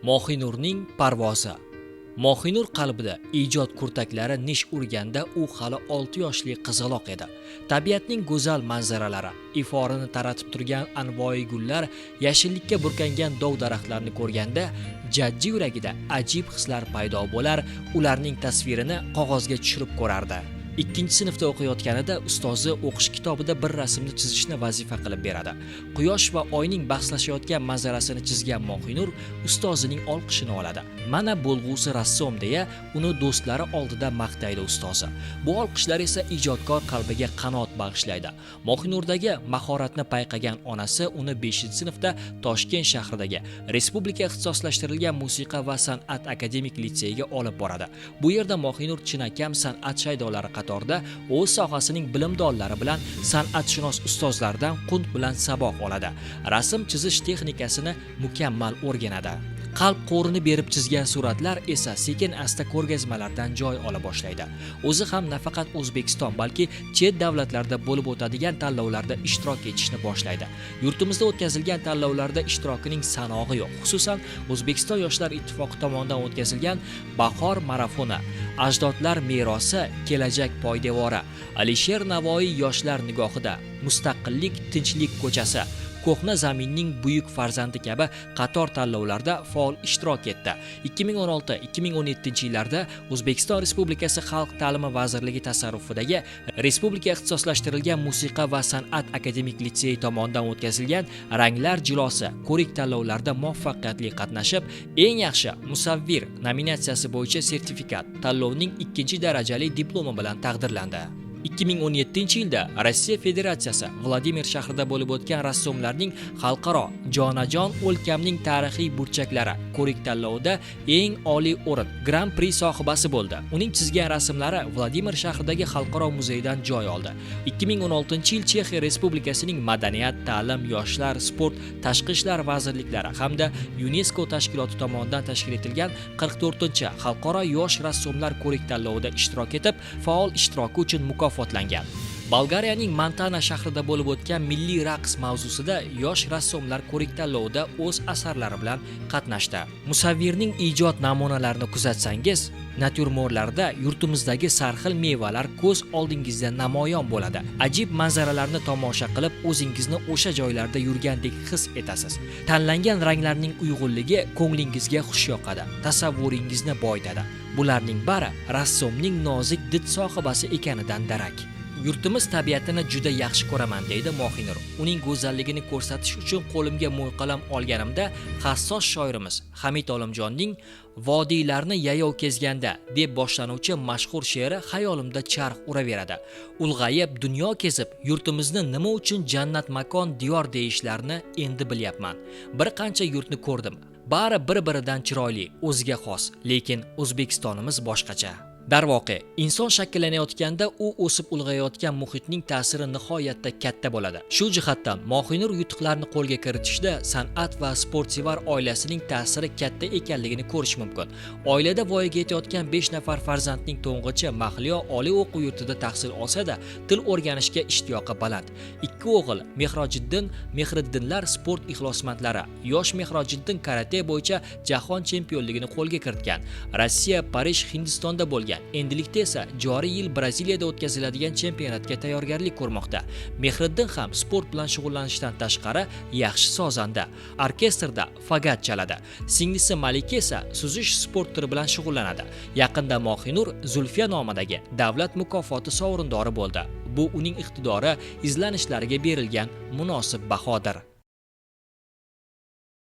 Mohinurning parvozi. Mohinur qalbida ijod kurtaklari nish urganda u hali 6 yoshli qizaloq edi. Tabiatning go'zal manzaralari, iforini taratib turgan anvoyi gullar, yashillikka burkangan dov daraxtlarni ko'rganda jajji yuragida ajib hislar paydo bo'lar, ularning tasvirini qog'ozga tushirib ko'rardi. 2-sinfda o'qiyotganida ustozi o'qish kitobida bir rasmni chizishni vazifa qilib beradi. Quyosh va oyning bahslashayotgan manzarasini chizgan Mohinur ustozining olqishini oladi. Mana bo'lg'usi rassom deya uni do'stlari oldida maqtaydi ustozi. Bu olqishlar esa ijodkor qalbiga qanot bag'ishlaydi. Mohinurdagi mahoratni payqagan onasi uni 5-sinfda Toshkent shahridagi Respublika ixtisoslashtirilgan musiqa va san'at akademik litseyiga olib boradi. Bu yerda Mohinur chinakam san'at shaydolari qatorida o'z sohasining bilimdonlari bilan san'atshunos ustozlardan qunt bilan saboq oladi. Rasm chizish texnikasini mukammal o'rganadi. Qalb qo'rini berib chizgan suratlar esa sekin-asta ko'rgazmalardan joy ola boshlaydi. O'zi ham nafaqat O'zbekiston, balki chet davlatlarda bo'lib o'tadigan tanlovlarda ishtirok etishni boshlaydi. Yurtimizda o'tkazilgan tanlovlarda ishtirokining sanog'i yo'q. Xususan, O'zbekiston Yoshlar ittifoqi tomonidan o'tkazilgan Bahor marafoni, Ajdodlar merosi, kelajak poydevori, Alisher Navoiy yoshlar nigohida, Mustaqillik tinchlik ko'chasi, Ko'hna zaminning buyuk farzandi kabi qator tanlovlarda faol ishtirok etdi. 2016-2017-yillarda O'zbekiston Respublikasi Xalq ta'limi vazirligi tasarrufidagi Respublika ixtisoslashtirilgan musiqa va san'at akademik litseyi tomonidan o'tkazilgan Ranglar jilosi ko'rik tanlovlarida muvaffaqiyatli qatnashib, eng yaxshi musavvir nominatsiyasi bo'yicha sertifikat, tanlovning 2-darajali diplomi bilan taqdirlandi. 2017-yilda Rossiya Federatsiyasi Vladimir shahrida bo'lib o'tgan rassomlarning xalqaro Jonajon o'lkamning tarixiy burchaklari ko'rik tanlovida eng oliy o'rin Grand Prix sohibasi bo'ldi. Uning chizgan rasmlari Vladimir shahridagi xalqaro muzeydan joy oldi. 2016-yil Chexiya Respublikasining Madaniyat, ta'lim, yoshlar, sport, tashqi ishlar vazirliklari hamda UNESCO tashkiloti tomonidan tashkil etilgan 44-xalqaro yosh rassomlar ko'rik tanlovida ishtirok etib, faol ishtiroki uchun mukofotlangan. Bolgariyaning Montana shahrida bo'lib o'tgan milliy raqs mavzusida yosh rassomlar ko'rik tanlovida o'z asarlari bilan qatnashdi. Musavvirning ijod namunalarini kuzatsangiz, natyurmortlarda yurtimizdagi sarxil mevalar ko'z oldingizda namoyon bo'ladi. Ajib manzaralarni tomosha qilib, o'zingizni o'sha joylarda yurgandek his etasiz. Tanlangan ranglarning uyg'unligi ko'nglingizga xush yoqadi, tasavvuringizni boyitadi. Bularning bari rassomning nozik did sohibasi ekanidan darak. Yurtimiz tabiatini juda yaxshi ko'raman, deydi Mohinur. Uning go'zalligini ko'rsatish uchun qo'limga mo'yqalam olganimda hassos shoirimiz Hamid Olimjonning Vodiylarni yayov kezganda deb boshlanuvchi mashhur she'ri xayolimda charx uraveradi. Ulg'ayib dunyo kezib, yurtimizni nima uchun jannat makon diyor deyishlarini endi bilyapman. Bir qancha yurtni ko'rdim. Bari bir-biridan chiroyli, o'ziga xos, lekin O'zbekistonimiz boshqacha. Darvoqe, inson shakllanayotganda u o'sib ulg'ayayotgan muhitning ta'siri nihoyatda katta bo'ladi. Shu jihatdan Mohinur yutuqlarni qo'lga kiritishda san'at va sportsevar oilasining ta'siri katta ekanligini ko'rish mumkin. Oilada voyaga yetayotgan 5 nafar farzandning to'ng'ichi Mahliyo oliy o'quv yurtida tahsil olsa-da, til o'rganishga ishtiyoqi baland. 2 o'g'il Mehrojiddin, Mehriddinlar sport ixlosmandlari. Yosh Mehrojiddin karate bo'yicha jahon chempionligini qo'lga kiritgan. Rossiya, Parij, Hindistonda bo'lgan. Endilikda esa joriy yil Braziliyada o'tkaziladigan chempionatga tayyorgarlik ko'rmoqda. Mehriddin ham sport bilan shug'ullanishdan tashqari yaxshi sozanda, orkestrda fagot chaladi. Singlisi Malika esa suzish sport turi bilan shug'ullanadi. Yaqinda Mohinur Zulfiya nomidagi davlat mukofoti sovrindori bo'ldi. Bu uning iqtidori, izlanishlariga berilgan munosib bahodir.